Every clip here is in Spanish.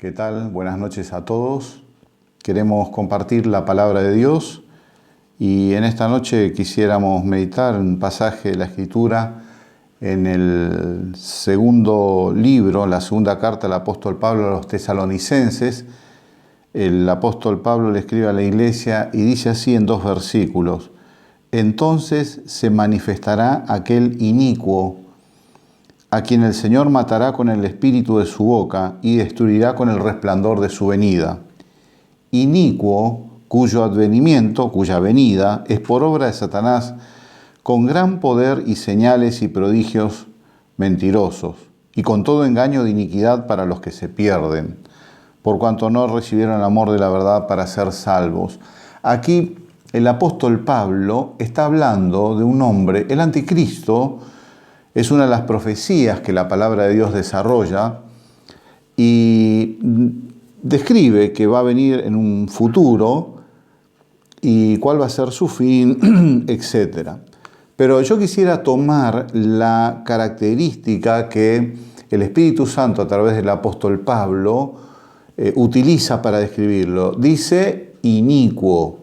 ¿Qué tal? Buenas noches a todos. Queremos compartir la palabra de Dios y en esta noche quisiéramos meditar un pasaje de la Escritura en el segundo libro, la segunda carta del apóstol Pablo a los tesalonicenses. El apóstol Pablo le escribe a la iglesia y dice así en 2 versículos: entonces se manifestará aquel inicuo, a quien el Señor matará con el espíritu de su boca y destruirá con el resplandor de su venida. Inicuo, cuyo advenimiento, cuya venida, es por obra de Satanás, con gran poder y señales y prodigios mentirosos, y con todo engaño de iniquidad para los que se pierden, por cuanto no recibieron el amor de la verdad para ser salvos. Aquí el apóstol Pablo está hablando de un hombre, el anticristo. Es una de las profecías que la palabra de Dios desarrolla y describe que va a venir en un futuro y cuál va a ser su fin, etc. Pero yo quisiera tomar la característica que el Espíritu Santo a través del apóstol Pablo utiliza para describirlo. Dice inicuo.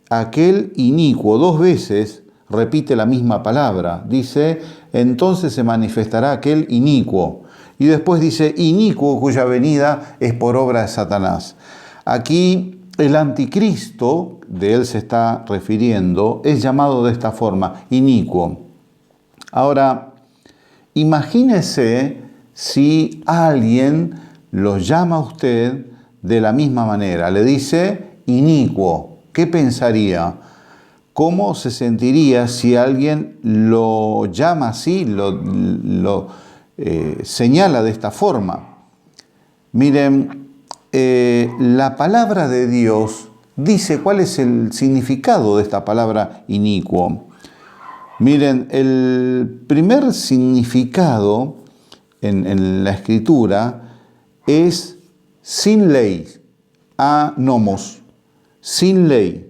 Aquel inicuo 2 veces repite la misma palabra. Dice, entonces se manifestará aquel inicuo. Y después dice, inicuo cuya venida es por obra de Satanás. Aquí el anticristo, de él se está refiriendo, es llamado de esta forma, inicuo. Ahora, imagínese si alguien lo llama a usted de la misma manera. Le dice inicuo. ¿Qué pensaría? ¿Cómo se sentiría si alguien lo llama así, lo señala de esta forma? Miren, la palabra de Dios dice cuál es el significado de esta palabra inicuo. Miren, el primer significado en la Escritura es sin ley, anomos, sin ley.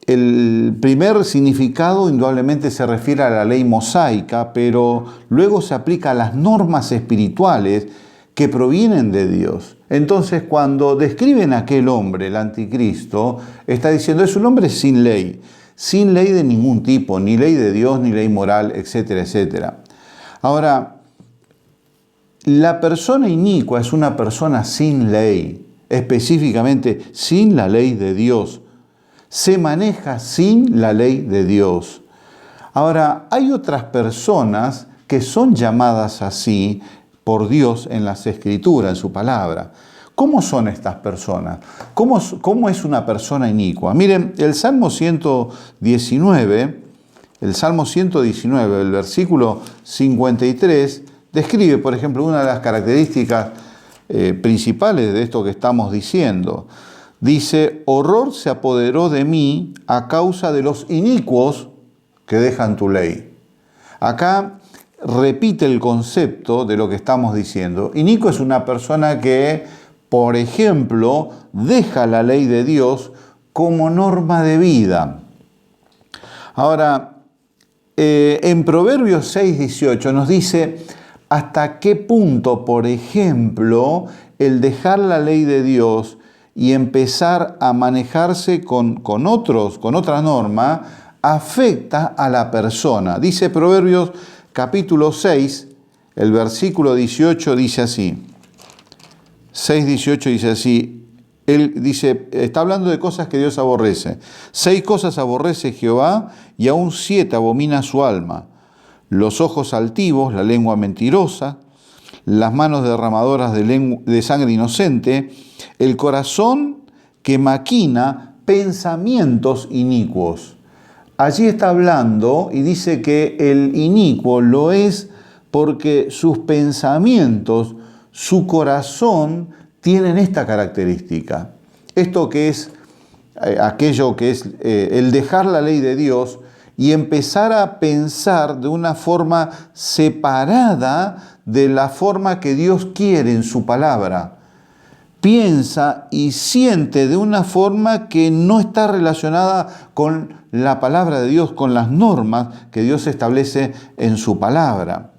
El primer significado indudablemente se refiere a la ley mosaica, pero luego se aplica a las normas espirituales que provienen de Dios. Entonces, cuando describen a aquel hombre, el anticristo, está diciendo, es un hombre sin ley de ningún tipo, ni ley de Dios, ni ley moral, etcétera, etcétera. Ahora, la persona inicua es una persona sin ley, específicamente sin la ley de Dios. Se maneja sin la ley de Dios. Ahora, hay otras personas que son llamadas así por Dios en las Escrituras, en su palabra. ¿Cómo son estas personas? ¿Cómo es una persona inicua? Miren, el Salmo 119, el versículo 53, describe, por ejemplo, una de las características principales de esto que estamos diciendo. Dice, horror se apoderó de mí a causa de los inicuos que dejan tu ley. Acá repite el concepto de lo que estamos diciendo. Inicuo es una persona que, por ejemplo, deja la ley de Dios como norma de vida. Ahora, en Proverbios 6:18 nos dice hasta qué punto, por ejemplo, el dejar la ley de Dios y empezar a manejarse con otra norma, afecta a la persona. Dice Proverbios capítulo 6, el versículo 18 dice así. 6:18 dice así. Él dice, está hablando de cosas que Dios aborrece. 6 cosas aborrece Jehová y aún 7 abomina su alma. Los ojos altivos, la lengua mentirosa, las manos derramadoras de sangre inocente, el corazón que maquina pensamientos inicuos. Allí está hablando y dice que el inicuo lo es porque sus pensamientos, su corazón, tienen esta característica. Esto que es aquello que es el dejar la ley de Dios y empezar a pensar de una forma separada de la forma que Dios quiere en su palabra. Piensa y siente de una forma que no está relacionada con la palabra de Dios, con las normas que Dios establece en su palabra.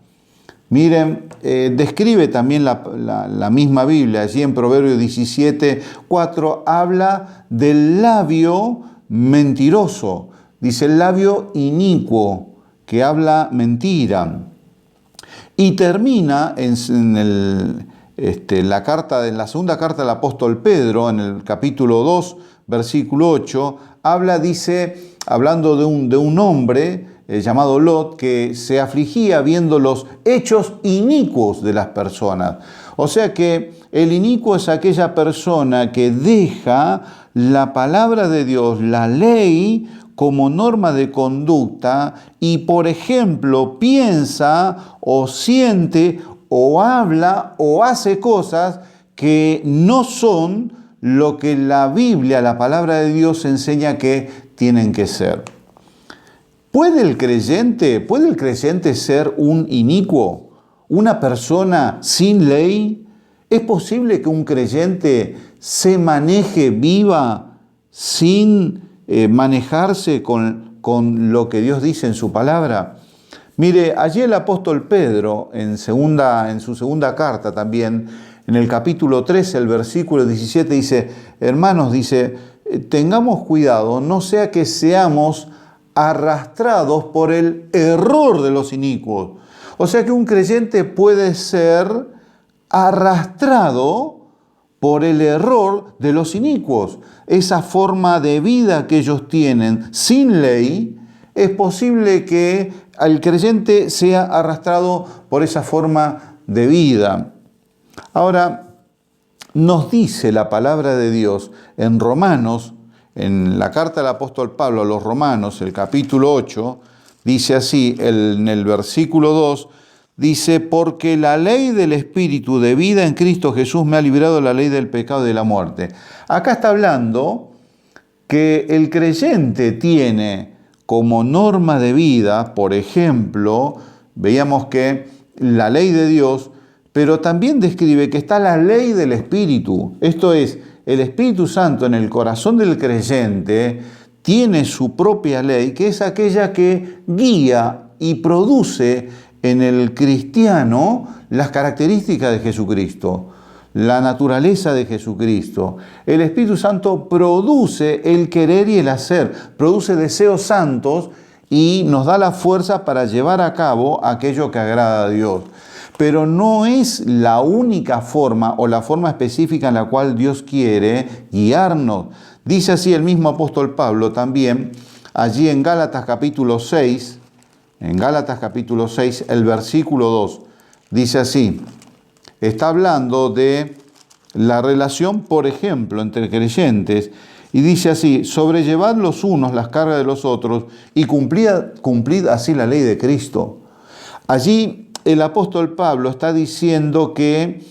Miren, describe también la misma Biblia, allí en Proverbios 17:4, habla del labio mentiroso. Dice el labio inicuo, que habla mentira. Y termina en la segunda carta del apóstol Pedro, en el capítulo 2, versículo 8, hablando de un hombre llamado Lot, que se afligía viendo los hechos inicuos de las personas. O sea que el inicuo es aquella persona que deja la palabra de Dios, la ley, como norma de conducta y, por ejemplo, piensa o siente o habla o hace cosas que no son lo que la Biblia, la palabra de Dios, enseña que tienen que ser. ¿Puede el creyente ser un inicuo, una persona sin ley? ¿Es posible que un creyente se maneje, viva, sin manejarse con lo que Dios dice en su palabra? Mire, allí el apóstol Pedro, en su segunda carta también, en el capítulo 13, el versículo 17, dice, hermanos, tengamos cuidado, no sea que seamos arrastrados por el error de los inicuos. O sea que un creyente puede ser arrastrado por el error de los inicuos. Esa forma de vida que ellos tienen sin ley, es posible que el creyente sea arrastrado por esa forma de vida. Ahora, nos dice la palabra de Dios en Romanos, en la carta del apóstol Pablo a los Romanos, el capítulo 8, dice así, en el versículo 2, dice, porque la ley del Espíritu de vida en Cristo Jesús me ha librado de la ley del pecado y de la muerte. Acá está hablando que el creyente tiene como norma de vida, por ejemplo, veíamos que la ley de Dios, pero también describe que está la ley del Espíritu. Esto es, el Espíritu Santo en el corazón del creyente tiene su propia ley, que es aquella que guía y produce en el cristiano las características de Jesucristo, la naturaleza de Jesucristo. El Espíritu Santo produce el querer y el hacer, produce deseos santos y nos da la fuerza para llevar a cabo aquello que agrada a Dios. Pero no es la única forma o la forma específica en la cual Dios quiere guiarnos. Dice así el mismo apóstol Pablo también, allí en Gálatas capítulo 6, el versículo 2, dice así, está hablando de la relación, por ejemplo, entre creyentes, y dice así, sobrellevad los unos las cargas de los otros y cumplid así la ley de Cristo. Allí el apóstol Pablo está diciendo que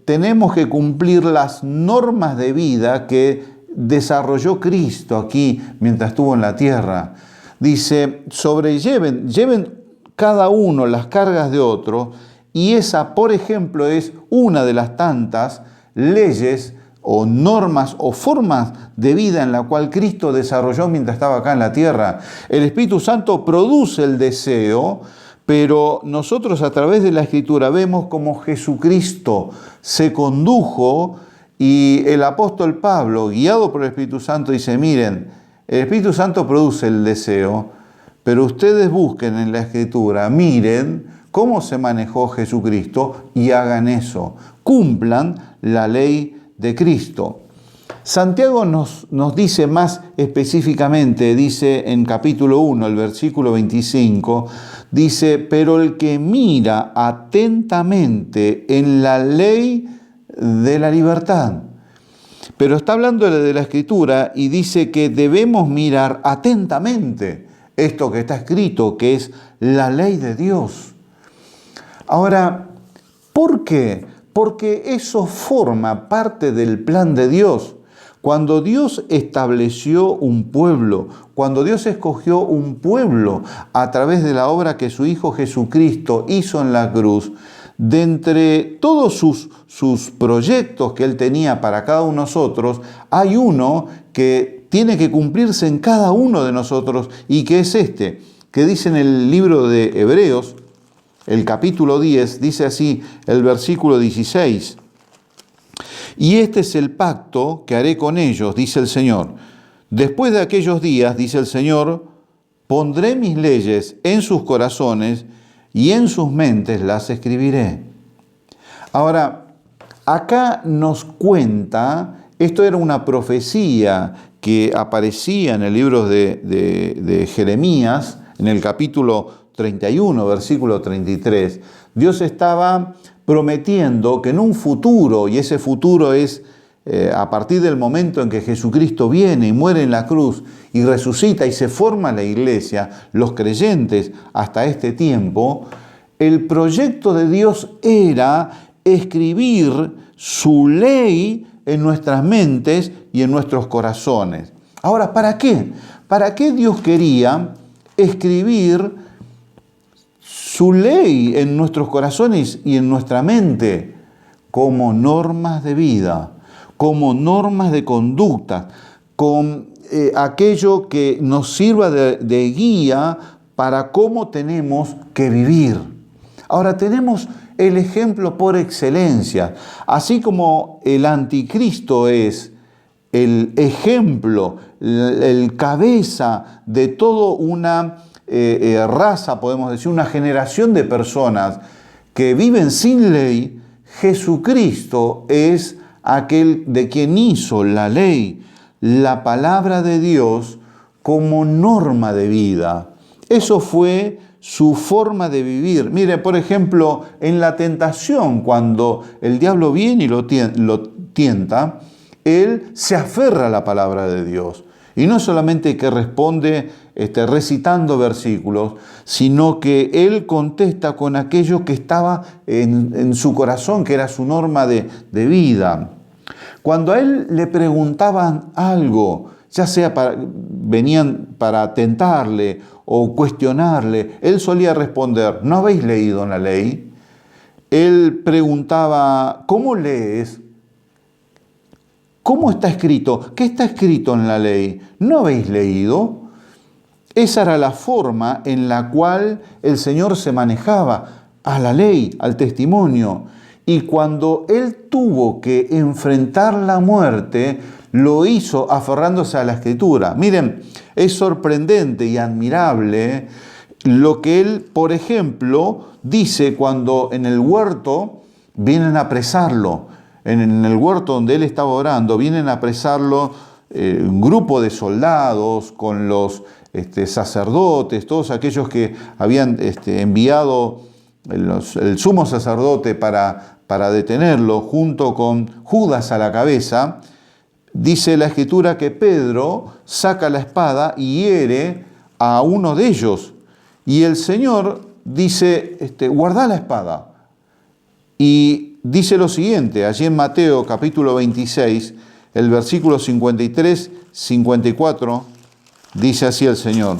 tenemos que cumplir las normas de vida que desarrolló Cristo aquí mientras estuvo en la tierra. Dice, lleven cada uno las cargas de otro, y esa, por ejemplo, es una de las tantas leyes o normas o formas de vida en la cual Cristo desarrolló mientras estaba acá en la tierra. El Espíritu Santo produce el deseo, pero nosotros a través de la Escritura vemos cómo Jesucristo se condujo y el apóstol Pablo, guiado por el Espíritu Santo, dice, miren, el Espíritu Santo produce el deseo, pero ustedes busquen en la Escritura, miren cómo se manejó Jesucristo y hagan eso, cumplan la ley de Cristo. Santiago nos dice más específicamente, dice en capítulo 1, el versículo 25, dice, pero el que mira atentamente en la ley de la libertad. Pero está hablando de la Escritura y dice que debemos mirar atentamente esto que está escrito, que es la ley de Dios. Ahora, ¿por qué? Porque eso forma parte del plan de Dios. Cuando Dios estableció un pueblo, cuando Dios escogió un pueblo a través de la obra que su Hijo Jesucristo hizo en la cruz, de entre todos sus proyectos que Él tenía para cada uno de nosotros, hay uno que tiene que cumplirse en cada uno de nosotros y que es este, que dice en el libro de Hebreos, el capítulo 10, dice así el versículo 16. Y este es el pacto que haré con ellos, dice el Señor. Después de aquellos días, dice el Señor, pondré mis leyes en sus corazones y en sus mentes las escribiré. Ahora, acá nos cuenta, esto era una profecía que aparecía en el libro de Jeremías, en el capítulo 31, versículo 33. Dios estaba prometiendo que en un futuro, y ese futuro es a partir del momento en que Jesucristo viene y muere en la cruz y resucita y se forma la iglesia, los creyentes hasta este tiempo, el proyecto de Dios era escribir su ley en nuestras mentes y en nuestros corazones. Ahora, ¿para qué? ¿Para qué Dios quería escribir su ley en nuestros corazones y en nuestra mente? Como normas de vida, como normas de conducta, con aquello que nos sirva de guía para cómo tenemos que vivir. Ahora tenemos el ejemplo por excelencia. Así como el anticristo es el ejemplo, el cabeza de toda una raza, podemos decir, una generación de personas que viven sin ley, Jesucristo es aquel de quien hizo la ley, la palabra de Dios como norma de vida. Eso fue su forma de vivir. Mire, por ejemplo, en la tentación, cuando el diablo viene y lo tienta, él se aferra a la palabra de Dios. Y no solamente que responde recitando versículos, sino que él contesta con aquello que estaba en su corazón, que era su norma de vida. Cuando a él le preguntaban algo, ya sea venían para tentarle o cuestionarle, él solía responder, ¿no habéis leído en la ley? Él preguntaba, ¿cómo lees? ¿Cómo está escrito? ¿Qué está escrito en la ley? ¿No habéis leído? Esa era la forma en la cual el Señor se manejaba a la ley, al testimonio. Y cuando él tuvo que enfrentar la muerte, lo hizo aferrándose a la Escritura. Miren, es sorprendente y admirable lo que él, por ejemplo, dice cuando en el huerto vienen a apresarlo. En el huerto donde él estaba orando, vienen a apresarlo un grupo de soldados con los sacerdotes, todos aquellos que habían enviado el sumo sacerdote para detenerlo, junto con Judas a la cabeza. Dice la Escritura que Pedro saca la espada y hiere a uno de ellos. Y el Señor dice, guardá la espada. Y dice lo siguiente, allí en Mateo capítulo 26, el versículo 53, 54, dice así el Señor.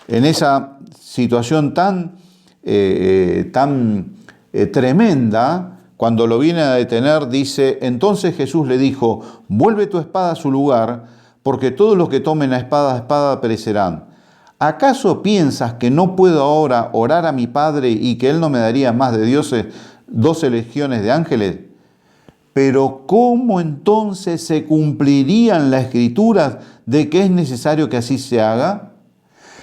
En esa situación tan tremenda, cuando lo viene a detener, dice, entonces Jesús le dijo, vuelve tu espada a su lugar, porque todos los que tomen la espada perecerán. ¿Acaso piensas que no puedo ahora orar a mi Padre y que Él no me daría más de 12 legiones de ángeles? Pero ¿cómo entonces se cumplirían las Escrituras de que es necesario que así se haga?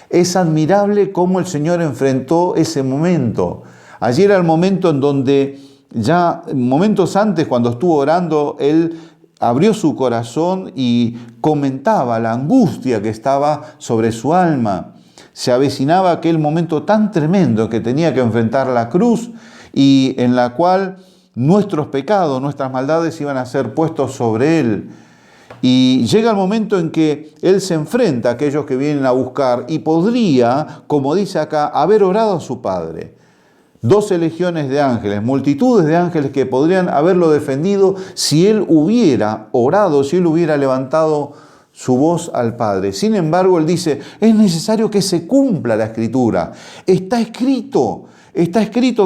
Es admirable cómo el Señor enfrentó ese momento. Allí era el momento en donde ya momentos antes, cuando estuvo orando, Él abrió su corazón y comentaba la angustia que estaba sobre su alma. Se avecinaba aquel momento tan tremendo que tenía que enfrentar la cruz y en la cual nuestros pecados, nuestras maldades iban a ser puestos sobre Él. Y llega el momento en que Él se enfrenta a aquellos que vienen a buscar y podría, como dice acá, haber orado a su Padre. 12 legiones de ángeles, multitudes de ángeles que podrían haberlo defendido si Él hubiera orado, si Él hubiera levantado su voz al Padre. Sin embargo, Él dice, es necesario que se cumpla la Escritura. Está escrito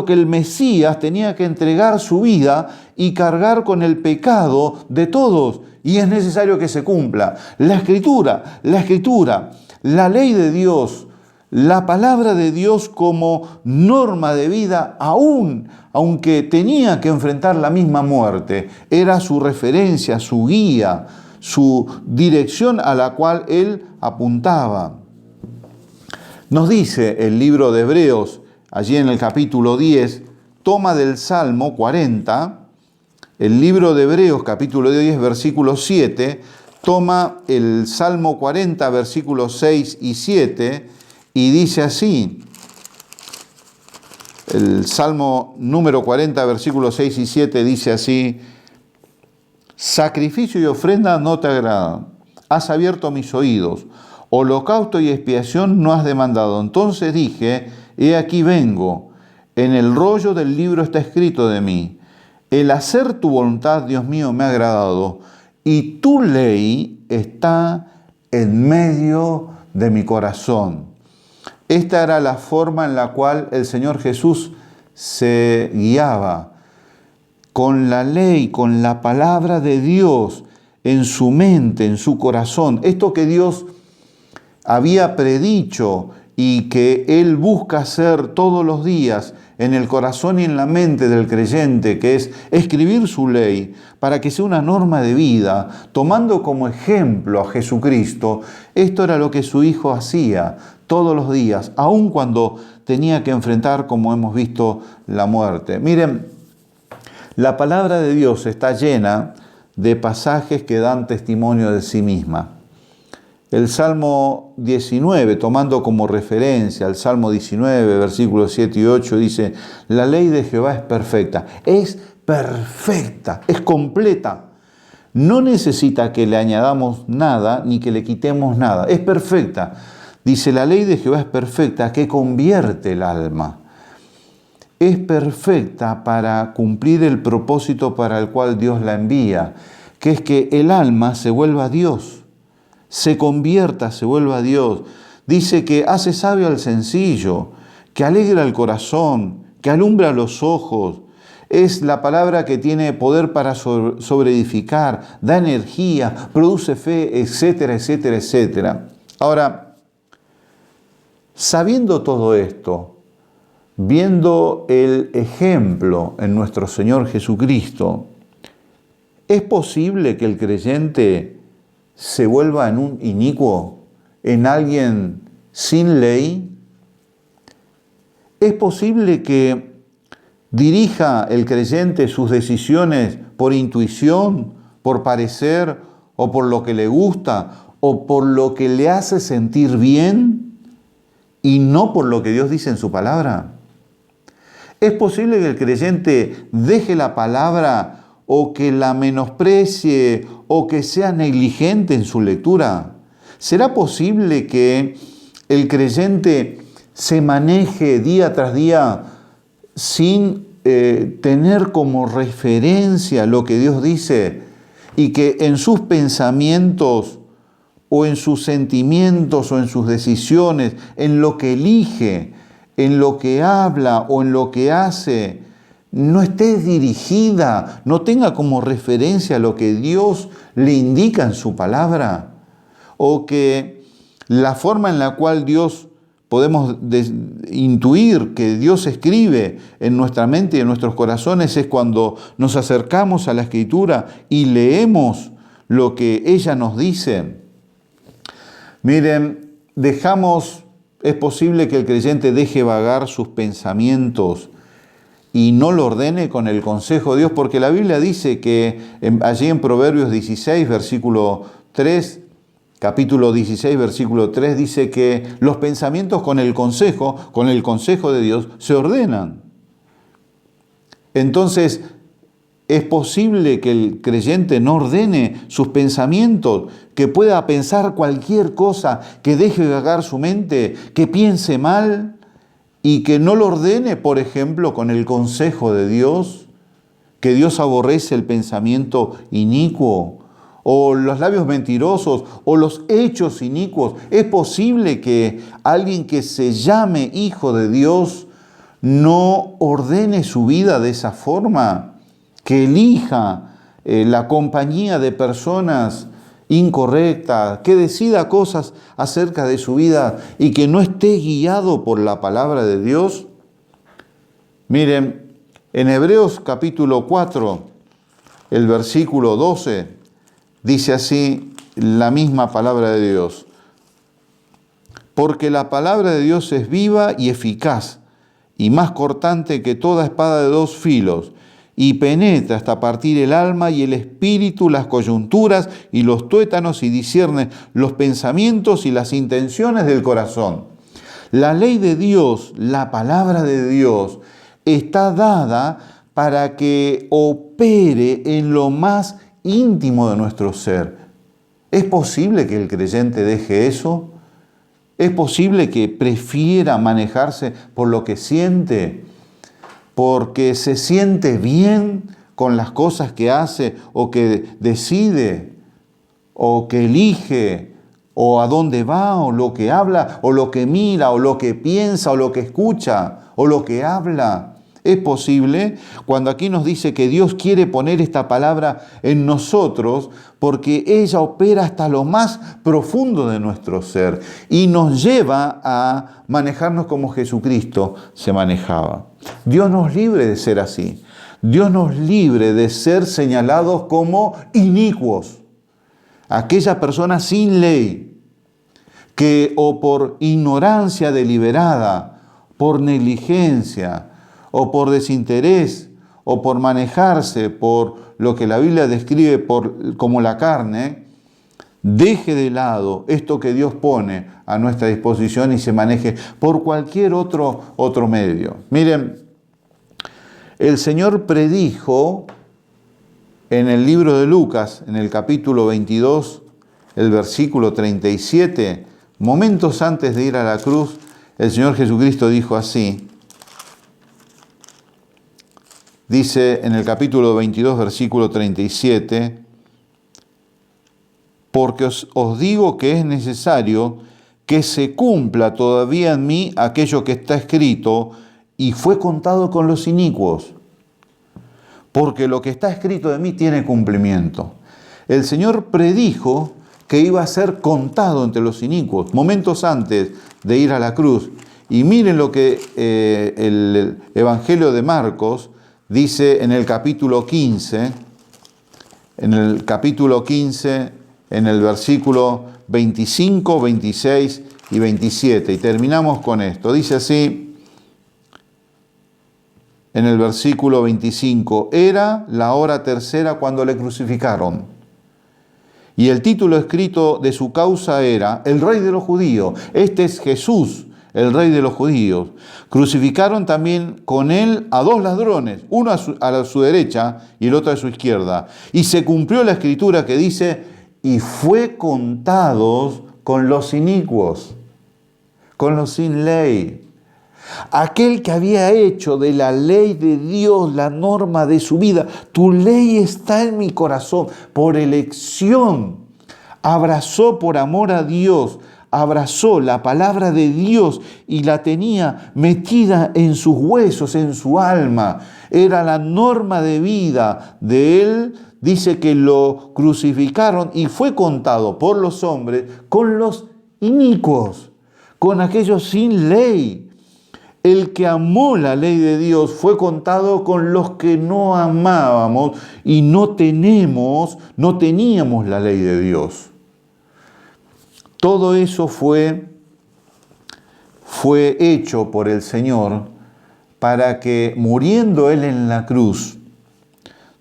que el Mesías tenía que entregar su vida y cargar con el pecado de todos. Y es necesario que se cumpla. La Escritura, la ley de Dios, la palabra de Dios como norma de vida, aunque tenía que enfrentar la misma muerte. Era su referencia, su guía, su dirección a la cual él apuntaba. Nos dice el libro de Hebreos, allí en el capítulo 10, toma del Salmo 40, el libro de Hebreos, capítulo 10, versículo 7, toma el Salmo 40, versículos 6 y 7, y dice así, el Salmo número 40, versículos 6 y 7 dice así: sacrificio y ofrenda no te agradan, has abierto mis oídos, holocausto y expiación no has demandado. Entonces dije, he aquí vengo, en el rollo del libro está escrito de mí, el hacer tu voluntad, Dios mío, me ha agradado, y tu ley está en medio de mi corazón. Esta era la forma en la cual el Señor Jesús se guiaba, con la ley, con la palabra de Dios en su mente, en su corazón. Esto que Dios había predicho y que Él busca hacer todos los días en el corazón y en la mente del creyente, que es escribir su ley para que sea una norma de vida, tomando como ejemplo a Jesucristo. Esto era lo que su Hijo hacía todos los días, aun cuando tenía que enfrentar, como hemos visto, la muerte. Miren, la palabra de Dios está llena de pasajes que dan testimonio de sí misma. El Salmo 19, tomando como referencia el Salmo 19, versículos 7 y 8, dice, la ley de Jehová es perfecta, es completa. No necesita que le añadamos nada ni que le quitemos nada, es perfecta. Dice, la ley de Jehová es perfecta, que convierte el alma. Es perfecta para cumplir el propósito para el cual Dios la envía, que es que el alma se vuelva a Dios. Se convierta, se vuelva a Dios. Dice que hace sabio al sencillo, que alegra el corazón, que alumbra los ojos. Es la palabra que tiene poder para sobreedificar, da energía, produce fe, etcétera, etcétera, etcétera. Ahora, sabiendo todo esto, viendo el ejemplo en nuestro Señor Jesucristo, ¿es posible que el creyente se vuelva en un inicuo, en alguien sin ley? ¿Es posible que dirija el creyente sus decisiones por intuición, por parecer, o por lo que le gusta, o por lo que le hace sentir bien, y no por lo que Dios dice en su palabra? ¿Es posible que el creyente deje la palabra o que la menosprecie o que sea negligente en su lectura? ¿Será posible que el creyente se maneje día tras día sin tener como referencia lo que Dios dice y que en sus pensamientos o en sus sentimientos o en sus decisiones, en lo que elige, en lo que habla o en lo que hace, no esté dirigida, no tenga como referencia lo que Dios le indica en su palabra? O que la forma en la cual podemos intuir que Dios escribe en nuestra mente y en nuestros corazones es cuando nos acercamos a la Escritura y leemos lo que ella nos dice. Miren, es posible que el creyente deje vagar sus pensamientos y no lo ordene con el consejo de Dios, porque la Biblia dice que allí en Proverbios 16, versículo 3, capítulo 16, versículo 3, dice que los pensamientos con el consejo de Dios, se ordenan. Entonces, ¿es posible que el creyente no ordene sus pensamientos, que pueda pensar cualquier cosa, que deje vagar su mente, que piense mal y que no lo ordene, por ejemplo, con el consejo de Dios? Que Dios aborrece el pensamiento inicuo, o los labios mentirosos, o los hechos inicuos. ¿Es posible que alguien que se llame hijo de Dios no ordene su vida de esa forma? Que elija la compañía de personas incorrecta, que decida cosas acerca de su vida y que no esté guiado por la palabra de Dios? Miren, en Hebreos capítulo 4, el versículo 12, dice así la misma palabra de Dios. Porque la palabra de Dios es viva y eficaz, y más cortante que toda espada de dos filos, y penetra hasta partir el alma y el espíritu, las coyunturas y los tuétanos, y discierne los pensamientos y las intenciones del corazón. La ley de Dios, la palabra de Dios, está dada para que opere en lo más íntimo de nuestro ser. ¿Es posible que el creyente deje eso? ¿Es posible que prefiera manejarse por lo que siente? Porque se siente bien con las cosas que hace o que decide o que elige o a dónde va o lo que habla o lo que mira o lo que piensa o lo que escucha o lo que habla. Es posible cuando aquí nos dice que Dios quiere poner esta palabra en nosotros porque ella opera hasta lo más profundo de nuestro ser y nos lleva a manejarnos como Jesucristo se manejaba. Dios nos libre de ser así. Dios nos libre de ser señalados como inicuos. Aquella persona sin ley que o por ignorancia deliberada, por negligencia, o por desinterés, o por manejarse por lo que la Biblia describe como la carne, deje de lado esto que Dios pone a nuestra disposición y se maneje por cualquier otro medio. Miren, el Señor predijo en el libro de Lucas, en el capítulo 22, el versículo 37, momentos antes de ir a la cruz, el Señor Jesucristo dijo así. Dice en el capítulo 22, versículo 37, porque os digo que es necesario que se cumpla todavía en mí aquello que está escrito y fue contado con los inicuos, porque lo que está escrito de mí tiene cumplimiento. El Señor predijo que iba a ser contado entre los inicuos, momentos antes de ir a la cruz. Y miren lo que el Evangelio de Marcos dice en el capítulo 15, en el versículo 25, 26 y 27. Y terminamos con esto. Dice así, en el versículo 25, era la hora tercera cuando le crucificaron. Y el título escrito de su causa era, el Rey de los Judíos. Este es Jesús, el Rey de los Judíos. Crucificaron también con él a dos ladrones, uno a su derecha y el otro a su izquierda. Y se cumplió la escritura que dice, y fue contados con los inicuos, con los sin ley. Aquel que había hecho de la ley de Dios la norma de su vida. Tu ley está en mi corazón por elección. Abrazó por amor a Dios. Abrazó la palabra de Dios y la tenía metida en sus huesos, en su alma. Era la norma de vida de él. Dice que lo crucificaron y fue contado por los hombres con los inicuos, con aquellos sin ley. El que amó la ley de Dios fue contado con los que no amábamos y no teníamos la ley de Dios. Todo eso fue hecho por el Señor para que, muriendo Él en la cruz,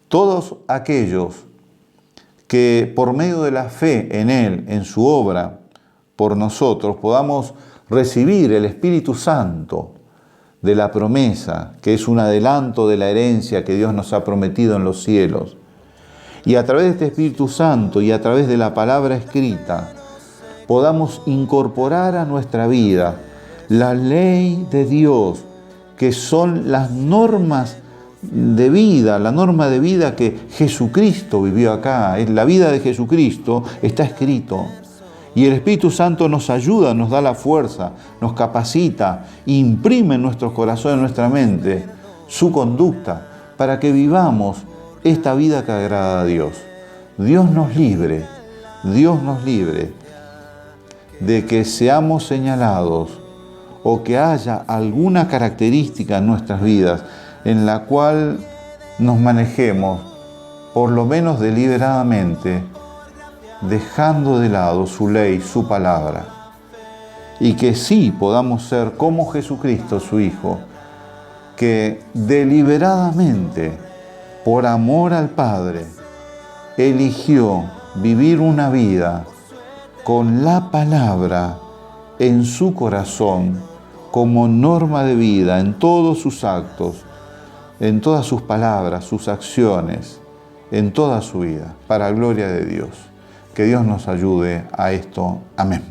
todos aquellos que por medio de la fe en Él, en su obra, por nosotros, podamos recibir el Espíritu Santo de la promesa, que es un adelanto de la herencia que Dios nos ha prometido en los cielos. Y a través de este Espíritu Santo y a través de la palabra escrita, podamos incorporar a nuestra vida la ley de Dios, que son las normas de vida, la norma de vida que Jesucristo vivió acá. En la vida de Jesucristo está escrito. Y el Espíritu Santo nos ayuda, nos da la fuerza, nos capacita, imprime en nuestros corazones, en nuestra mente, su conducta, para que vivamos esta vida que agrada a Dios. Dios nos libre Dios nos libre de que seamos señalados o que haya alguna característica en nuestras vidas en la cual nos manejemos, por lo menos deliberadamente, dejando de lado su ley, su palabra, y que sí podamos ser como Jesucristo, su Hijo, que deliberadamente, por amor al Padre, eligió vivir una vida con la palabra en su corazón como norma de vida en todos sus actos, en todas sus palabras, sus acciones, en toda su vida, para gloria de Dios. Que Dios nos ayude a esto. Amén.